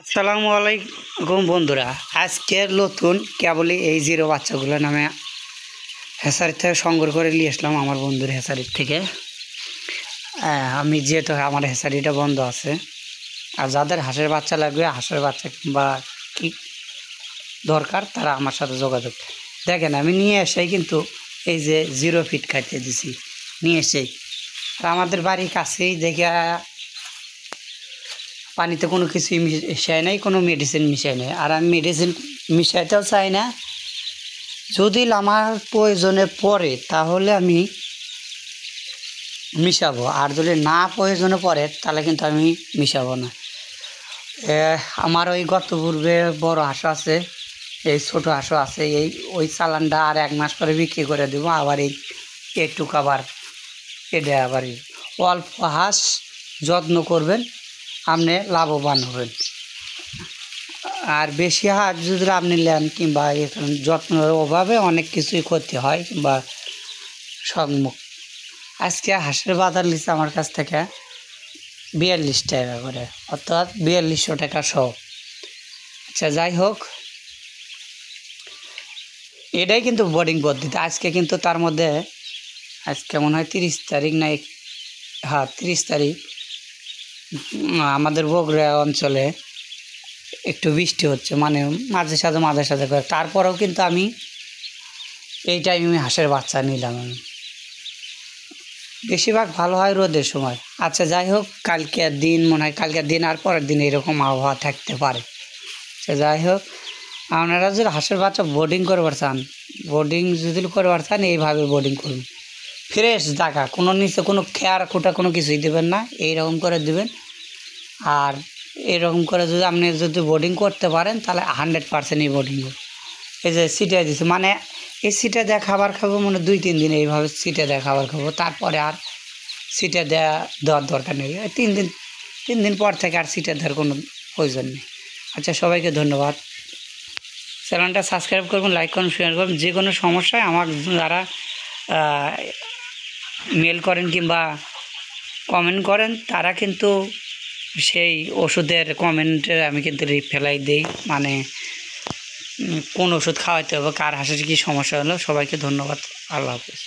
আসসালামু আলাইকুম বন্ধুরা, আজকের নতুন কেবলই এই জিরো বাচ্চাগুলো নামে হেসারি থেকে সংগ্রহ করে নিয়ে আসলাম আমার বন্ধুর হেসারির থেকে। আমি যেহেতু আমার হেসারিটা বন্ধ আছে, আর যাদের হাঁসের বাচ্চা লাগবে, হাঁসের বাচ্চা কিংবা কি দরকার তারা আমার সাথে যোগাযোগ। দেখেন আমি নিয়ে এসেই কিন্তু এই যে 0 ফিট খাইতে দিছি নিয়ে এসেই, আর আমাদের বাড়ির কাছেই দেখে পানিতে কোনো কিছুই মিশাই নাই, কোনো মেডিসিন মিশাই নাই। আর আমি মেডিসিন মিশাইতেও চাই না। যদি আমার প্রয়োজনে পড়ে তাহলে আমি মিশাবো, আর যদি না প্রয়োজনে পড়ে তাহলে কিন্তু আমি মিশাবো না। আমার ওই গত পূর্বে বড় হাঁস আছে, এই ছোটো হাঁসও আছে। ওই চালানটা আর 1 মাস পরে বিক্রি করে দেবো। আবার একটু আবার এটা আবার অল্প হাঁস যত্ন করবেন, আপনি লাভবান হবেন। আর বেশি হাঁস যদি আপনি নেন কিংবা যত্নের অভাবে অনেক কিছুই ক্ষতি হয় কিংবা সম্মুখ। আজকে হাঁসের বাজার লিখছে আমার কাছ থেকে 42 টাকা করে, অর্থাৎ 4200 টাকা সহ। আচ্ছা যাই হোক, এটাই কিন্তু বোর্ডিং পদ্ধতি। আজকে কিন্তু তার মধ্যে আজকে মনে হয় 30 তারিখ না, হ্যাঁ 30 তারিখ। আমাদের বগুড়া অঞ্চলে একটু বৃষ্টি হচ্ছে, মানে মাঝে সাঝে করে। তারপরেও কিন্তু আমি এই টাইমে হাঁসের বাচ্চা নিলাম। আমি বেশিরভাগ ভালো হয় রোদের সময়। আচ্ছা যাই হোক, কালকের দিন মনে হয়, কালকের দিন আর পরের দিন এরকম আবহাওয়া থাকতে পারে। আচ্ছা যাই হোক, আপনারা যদি হাঁসের বাচ্চা বোর্ডিং করবার চান, বোর্ডিং যদি করবার চান এইভাবে বোর্ডিং করুন। ফ্রেশ জায়গা, কোনো নিচে কোনো খেয়ার খুঁটা কোনো কিছুই দেবেন না, এইরকম করে দেবেন। আর এরকম করে যদি আপনি যদি বোর্ডিং করতে পারেন তাহলে 100%ই বোর্ডিং হবে। এই যে সিটে দিচ্ছে, মানে এই সিটে দেওয়া খাবার খাবো, মানে 2-3 দিন এইভাবে সিটে দেওয়া খাবার খাবো, তারপরে আর সিটে দেওয়ার দরকার নেই। 3 দিন পর থেকে আর সিটে দেওয়ার কোনো প্রয়োজন নেই। আচ্ছা সবাইকে ধন্যবাদ। চ্যানেলটা সাবস্ক্রাইব করবেন, লাইক করুন, শেয়ার করুন। যে কোনো সমস্যায় আমার যারা মেল করেন কিংবা কমেন্ট করেন তারা কিন্তু সেই ওষুধের কমেন্টে আমি কিন্তু রিপ্লাই দিই, মানে কোন ওষুধ খাওয়াতে হবে, কার হাঁসের কী সমস্যা হলো। সবাইকে ধন্যবাদ, আল্লাহ হাফেজ।